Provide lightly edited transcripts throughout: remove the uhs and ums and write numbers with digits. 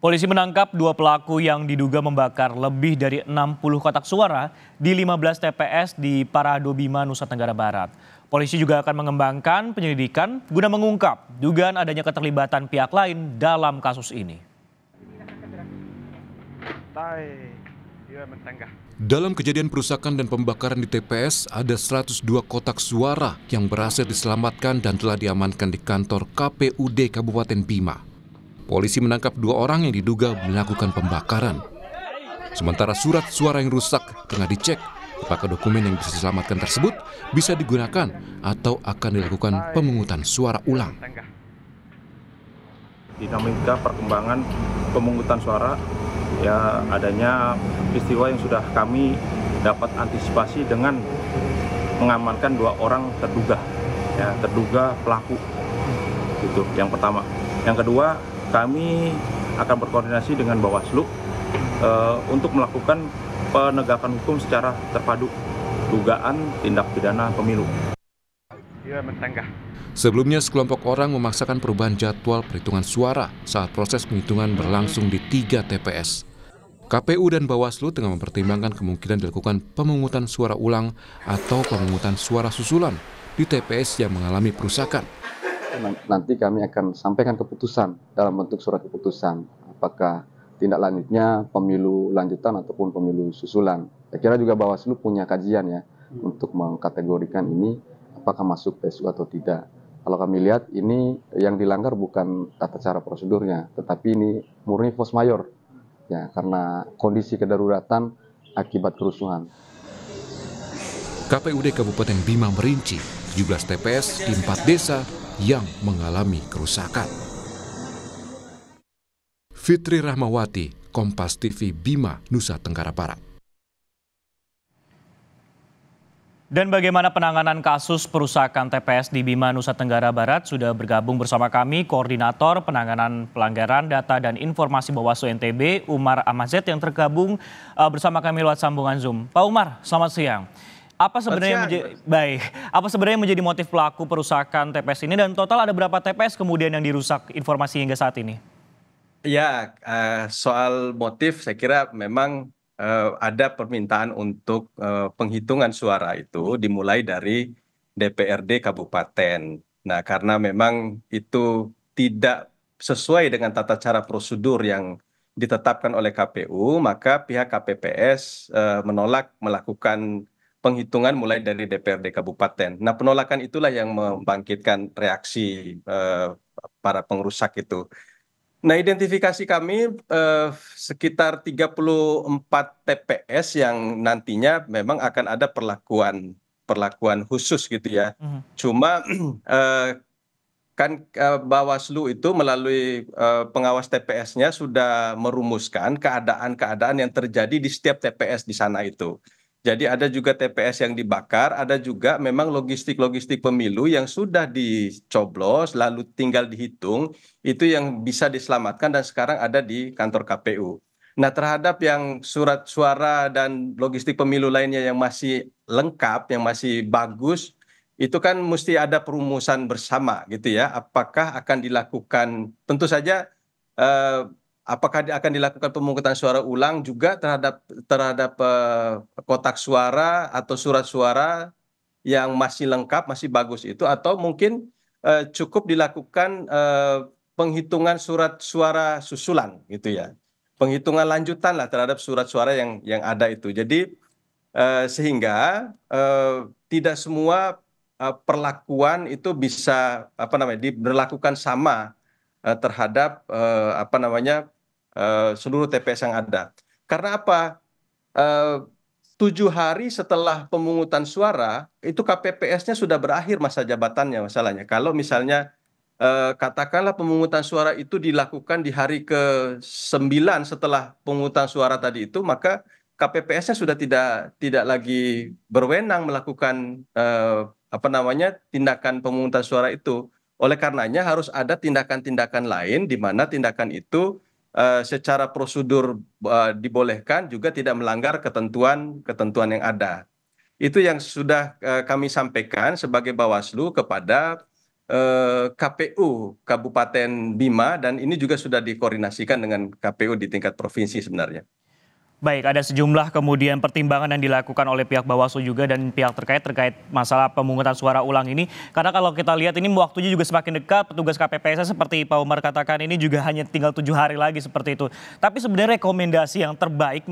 Polisi menangkap dua pelaku yang diduga membakar lebih dari 60 kotak suara di 15 TPS di Parado Bima, Nusa Tenggara Barat. Polisi juga akan mengembangkan penyelidikan guna mengungkap dugaan adanya keterlibatan pihak lain dalam kasus ini. Dalam kejadian perusakan dan pembakaran di TPS, ada 102 kotak suara yang berhasil diselamatkan dan telah diamankan di kantor KPUD Kabupaten Bima. Polisi menangkap dua orang yang diduga melakukan pembakaran. Sementara surat suara yang rusak tengah dicek apakah dokumen yang bisa diselamatkan tersebut bisa digunakan atau akan dilakukan pemungutan suara ulang. Dinamika perkembangan pemungutan suara, ya adanya peristiwa yang sudah kami dapat antisipasi dengan mengamankan dua orang terduga pelaku. Itu yang pertama. Yang kedua, kami akan berkoordinasi dengan Bawaslu untuk melakukan penegakan hukum secara terpadu dugaan tindak pidana pemilu. Sebelumnya, sekelompok orang memaksakan perubahan jadwal perhitungan suara saat proses penghitungan berlangsung di 3 TPS. KPU dan Bawaslu tengah mempertimbangkan kemungkinan dilakukan pemungutan suara ulang atau pemungutan suara susulan di TPS yang mengalami perusakan. Nanti kami akan sampaikan keputusan dalam bentuk surat keputusan, apakah tindak lanjutnya pemilu lanjutan ataupun pemilu susulan. Saya kira juga Bawaslu punya kajian ya untuk mengkategorikan ini apakah masuk PSU atau tidak. Kalau kami lihat ini yang dilanggar bukan tata cara prosedurnya, tetapi ini murni force majeure ya, karena kondisi kedaruratan akibat kerusuhan. KPUD Kabupaten Bima merinci 17 TPS di 4 desa yang mengalami kerusakan. Fitri Rahmawati, Kompas TV Bima, Nusa Tenggara Barat. Dan bagaimana penanganan kasus perusakan TPS di Bima, Nusa Tenggara Barat? Sudah bergabung bersama kami Koordinator Penanganan Pelanggaran Data dan Informasi Bawaslu NTB, Umar Amazet, yang tergabung bersama kami lewat sambungan Zoom. Pak Umar, selamat siang. Apa sebenarnya menjadi motif pelaku perusakan TPS ini, dan total ada berapa TPS kemudian yang dirusak informasi hingga saat ini? Ya, soal motif saya kira memang ada permintaan untuk penghitungan suara itu dimulai dari DPRD Kabupaten. Nah, karena memang itu tidak sesuai dengan tata cara prosedur yang ditetapkan oleh KPU, maka pihak KPPS menolak melakukan penghitungan mulai dari DPRD Kabupaten. Nah, penolakan itulah yang membangkitkan reaksi para pengrusak itu. Nah, identifikasi kami sekitar 34 TPS yang nantinya memang akan ada perlakuan khusus gitu ya. Cuma kan Bawaslu itu melalui pengawas TPS-nya sudah merumuskan keadaan-keadaan yang terjadi di setiap TPS di sana itu. Jadi ada juga TPS yang dibakar, ada juga memang logistik-logistik pemilu yang sudah dicoblos lalu tinggal dihitung, itu yang bisa diselamatkan dan sekarang ada di kantor KPU. Nah, terhadap yang surat suara dan logistik pemilu lainnya yang masih lengkap, yang masih bagus, itu kan mesti ada perumusan bersama gitu ya. Apakah akan dilakukan, tentu saja apakah akan dilakukan pemungutan suara ulang juga terhadap kotak suara atau surat suara yang masih lengkap, masih bagus itu, atau mungkin cukup dilakukan penghitungan surat suara susulan gitu ya. Penghitungan lanjutan lah terhadap surat suara yang ada itu. Jadi sehingga tidak semua perlakuan itu bisa diberlakukan sama terhadap seluruh TPS yang ada. Karena apa? 7 hari setelah pemungutan suara itu KPPS-nya sudah berakhir masa jabatannya masalahnya. Kalau misalnya katakanlah pemungutan suara itu dilakukan di hari ke-9 setelah pemungutan suara tadi itu, maka KPPS-nya sudah tidak lagi berwenang melakukan tindakan pemungutan suara itu. Oleh karenanya harus ada tindakan-tindakan lain di mana tindakan itu secara prosedur dibolehkan juga tidak melanggar ketentuan yang ada. Itu yang sudah kami sampaikan sebagai Bawaslu kepada KPU Kabupaten Bima, dan ini juga sudah dikoordinasikan dengan KPU di tingkat provinsi sebenarnya. Baik, ada sejumlah kemudian pertimbangan yang dilakukan oleh pihak Bawaslu juga dan pihak terkait masalah pemungutan suara ulang ini. Karena kalau kita lihat ini waktunya juga semakin dekat, petugas KPPS seperti Pak Umar katakan ini juga hanya tinggal 7 hari lagi seperti itu. Tapi sebenarnya rekomendasi yang terbaik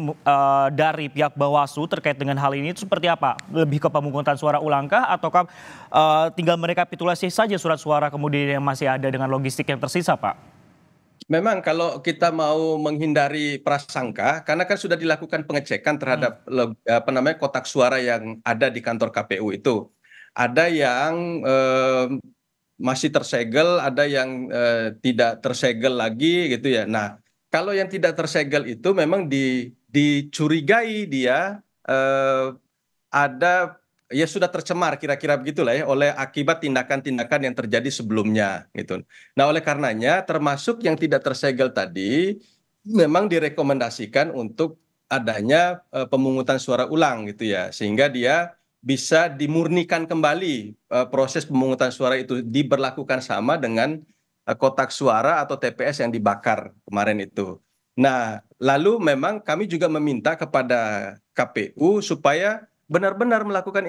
dari pihak Bawaslu terkait dengan hal ini itu seperti apa? Lebih ke pemungutan suara ulangkah ataukah tinggal merekapitulasi saja surat suara kemudian yang masih ada dengan logistik yang tersisa, Pak? Memang kalau kita mau menghindari prasangka, karena kan sudah dilakukan pengecekan terhadap kotak suara yang ada di kantor KPU itu. Ada yang masih tersegel, ada yang tidak tersegel lagi gitu ya. Nah, kalau yang tidak tersegel itu memang dicurigai dia ada ya sudah tercemar kira-kira begitulah ya oleh akibat tindakan-tindakan yang terjadi sebelumnya gitu. Nah, oleh karenanya termasuk yang tidak tersegel tadi memang direkomendasikan untuk adanya pemungutan suara ulang gitu ya, sehingga dia bisa dimurnikan kembali, proses pemungutan suara itu diberlakukan sama dengan kotak suara atau TPS yang dibakar kemarin itu. Nah, lalu memang kami juga meminta kepada KPU supaya benar-benar melakukan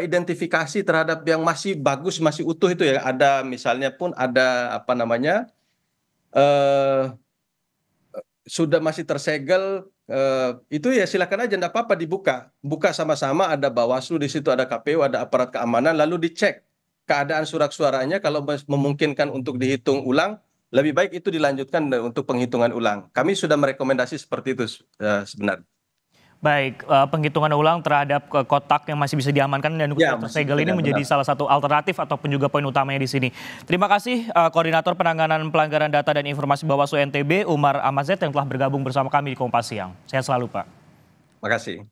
identifikasi terhadap yang masih bagus, masih utuh itu ya. Ada misalnya pun ada sudah masih tersegel, itu ya silakan aja, enggak apa-apa dibuka. Buka sama-sama, ada Bawaslu di situ, ada KPU, ada aparat keamanan, lalu dicek keadaan surat suaranya, kalau memungkinkan untuk dihitung ulang, lebih baik itu dilanjutkan untuk penghitungan ulang. Kami sudah merekomendasi seperti itu sebenarnya. Baik, penghitungan ulang terhadap kotak yang masih bisa diamankan dan tersegel ini menjadi salah satu alternatif ataupun juga poin utamanya di sini. Terima kasih Koordinator Penanganan Pelanggaran Data dan Informasi Bawaslu NTB, Umar Amazet yang telah bergabung bersama kami di Kompas Siang. Sehat selalu, Pak. Terima kasih.